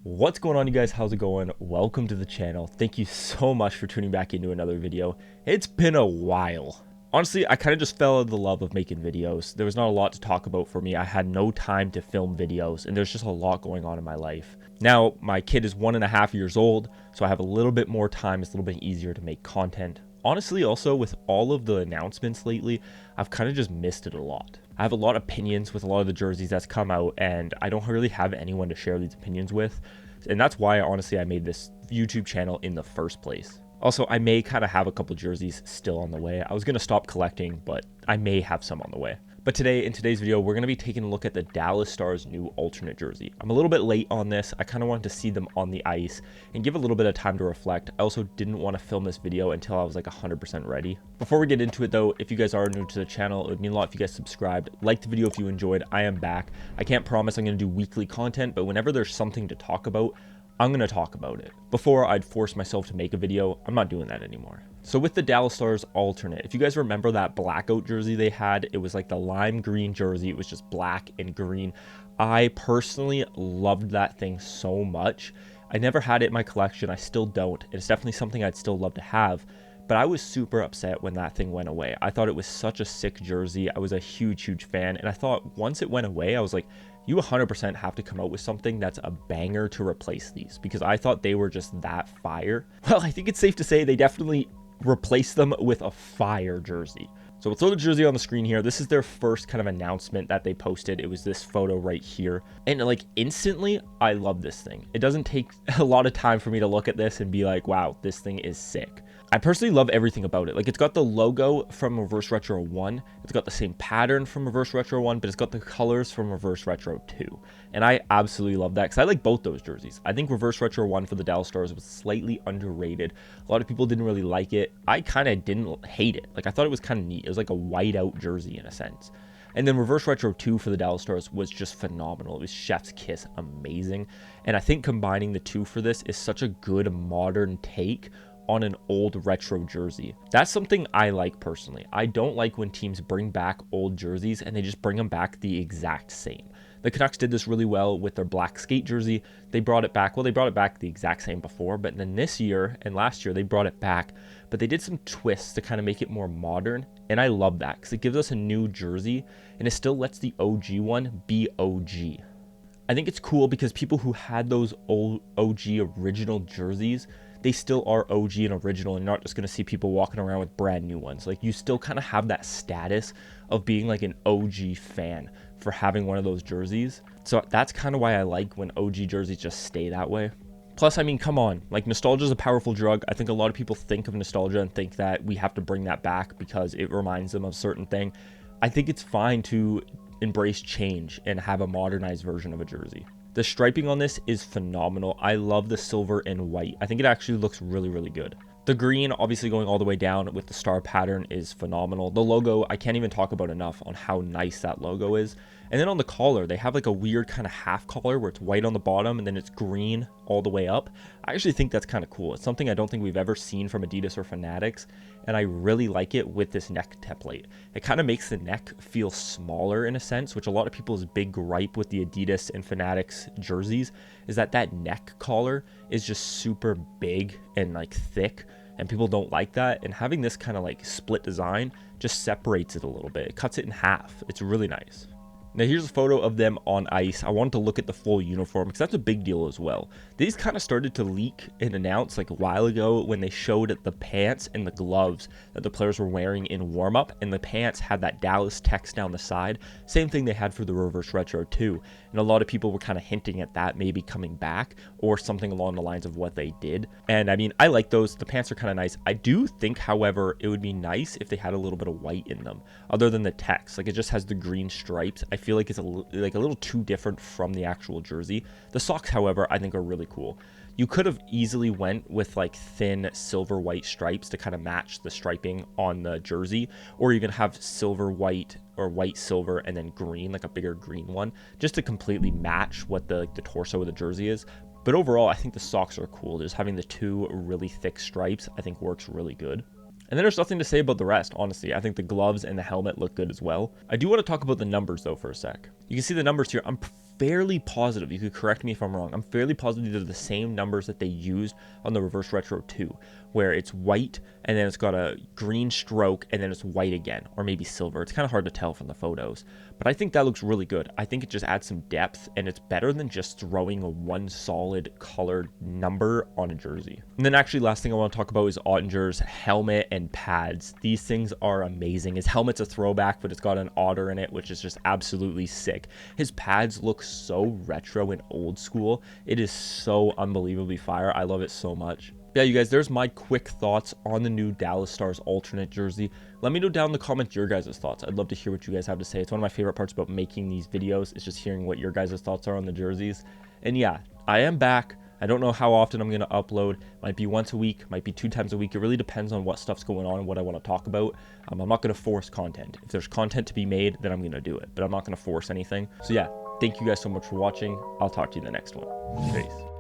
What's going on, you guys? How's it going? Welcome to the channel. Thank you so much for tuning back into another video. It's been a while. Honestly, I kind of just fell in the love of making videos. There was not a lot to talk about for me. I had no time to film videos, and there's just a lot going on in my life. Now, my kid is 1.5 years old, so I have a little bit more time. It's a little bit easier to make content. Honestly, also with all of the announcements lately, I've kind of just missed it a lot. I have a lot of opinions with a lot of the jerseys that's come out, and I don't really have anyone to share these opinions with. And that's why, honestly, I made this YouTube channel in the first place. Also, I may kind of have a couple jerseys still on the way. I was going to stop collecting, but I may have some on the way. But today, in today's video, we're going to be taking a look at the Dallas Stars new alternate jersey. I'm a little bit late on this. I kind of wanted to see them on the ice and give a little bit of time to reflect. I also didn't want to film this video until I was like 100% ready. Before we get into it though, if you guys are new to the channel, it would mean a lot if you guys subscribed, liked the video if you enjoyed. I am back. I can't promise I'm going to do weekly content, but whenever there's something to talk about, I'm going to talk about it. Before, I'd force myself to make a video. I'm not doing that anymore. So with the Dallas Stars alternate, if you guys remember that blackout jersey they had, it was like the lime green jersey. It was just black and green. I personally loved that thing so much. I never had it in my collection. I still don't. It's definitely something I'd still love to have. But I was super upset when that thing went away. I thought it was such a sick jersey. I was a huge fan. And I thought once it went away, I was like, you 100% have to come out with something that's a banger to replace these, because I thought they were just that fire. Well, I think it's safe to say they definitely replaced them with a fire jersey. So we'll throw the jersey on the screen here. This is their first kind of announcement that they posted. It was this photo right here. And like instantly, I love this thing. It doesn't take a lot of time for me to look at this and be like, wow, this thing is sick. I personally love everything about it. Like, it's got the logo from Reverse Retro 1. It's got the same pattern from Reverse Retro 1, but it's got the colors from Reverse Retro 2. And I absolutely love that because I like both those jerseys. I think Reverse Retro 1 for the Dallas Stars was slightly underrated. A lot of people didn't really like it. I kind of didn't hate it. Like, I thought it was kind of neat. It was like a white out jersey in a sense. And then Reverse Retro 2 for the Dallas Stars was just phenomenal. It was chef's kiss, amazing. And I think combining the two for this is such a good modern take on an old retro jersey. That's something I like personally. I don't like when teams bring back old jerseys and they just bring them back the exact same. The Canucks did this really well with their black skate jersey. They brought it back. Well, they brought it back the exact same before, but then this year and last year they brought it back, but they did some twists to kind of make it more modern. And I love that because it gives us a new jersey and it still lets the OG one be OG. I think it's cool because people who had those old OG original jerseys, they still are OG and original, and you're not just going to see people walking around with brand new ones. Like, you still kind of have that status of being like an OG fan for having one of those jerseys. So that's kind of why I like when OG jerseys just stay that way. Plus, I mean, come on, like, nostalgia is a powerful drug. I think a lot of people think of nostalgia and think that we have to bring that back because it reminds them of a certain thing. I think it's fine to embrace change and have a modernized version of a jersey. The striping on this is phenomenal. I love the silver and white. I think it actually looks really good. The green, obviously going all the way down with the star pattern, is phenomenal. The logo, I can't even talk about enough on how nice that logo is. And then on the collar, they have like a weird kind of half collar where it's white on the bottom and then it's green all the way up. I actually think that's kind of cool. It's something I don't think we've ever seen from Adidas or Fanatics, and I really like it with this neck template. It kind of makes the neck feel smaller in a sense, which a lot of people's big gripe with the Adidas and Fanatics jerseys is that that neck collar is just super big and like thick, and people don't like that. And having this kind of like split design just separates it a little bit. It cuts it in half. It's really nice. Now here's a photo of them on ice. I wanted to look at the full uniform because that's a big deal as well. These kind of started to leak and announce like a while ago when they showed the pants and the gloves that the players were wearing in warm-up, and the pants had that Dallas text down the side. Same thing they had for the Reverse Retro 2. And a lot of people were kind of hinting at that maybe coming back or something along the lines of what they did. And I mean, I like those. The pants are kind of nice. I do think, however, it would be nice if they had a little bit of white in them other than the text. Like, it just has the green stripes. I feel like it's a little too different from the actual jersey. The socks, however, I think are really cool. You could have easily went with like thin silver white stripes to kind of match the striping on the jersey, or even have silver white or white silver and then green, like a bigger green one, just to completely match what the torso of the jersey is. But overall, I think the socks are cool. Just having the two really thick stripes, I think works really good. And then there's nothing to say about the rest, honestly. I think the gloves and the helmet look good as well. I do want to talk about the numbers, though, for a sec. You can see the numbers here. I'm fairly positive, you could correct me if I'm wrong, I'm fairly positive these are the same numbers that they used on the Reverse Retro 2, where it's white and then it's got a green stroke and then it's white again, or maybe silver. It's kind of hard to tell from the photos, but I think that looks really good. I think it just adds some depth, and it's better than just throwing a one solid colored number on a jersey. And then actually last thing I want to talk about is Oettinger's helmet and pads. These things are amazing. His helmet's a throwback, but it's got an otter in it, which is just absolutely sick. His pads look so retro and old school. It is so unbelievably fire. I love it so much. Yeah, you guys, there's my quick thoughts on the new Dallas Stars alternate jersey. Let me know down in the comments your guys' thoughts. I'd love to hear what you guys have to say. It's one of my favorite parts about making these videos, is just hearing what your guys' thoughts are on the jerseys. And yeah, I am back. I don't know how often I'm going to upload. Might be once a week, might be 2 times a week. It really depends on what stuff's going on and what I want to talk about. I'm not going to force content. If there's content to be made, then I'm going to do it. But I'm not going to force anything. So yeah, thank you guys so much for watching. I'll talk to you in the next one. Peace.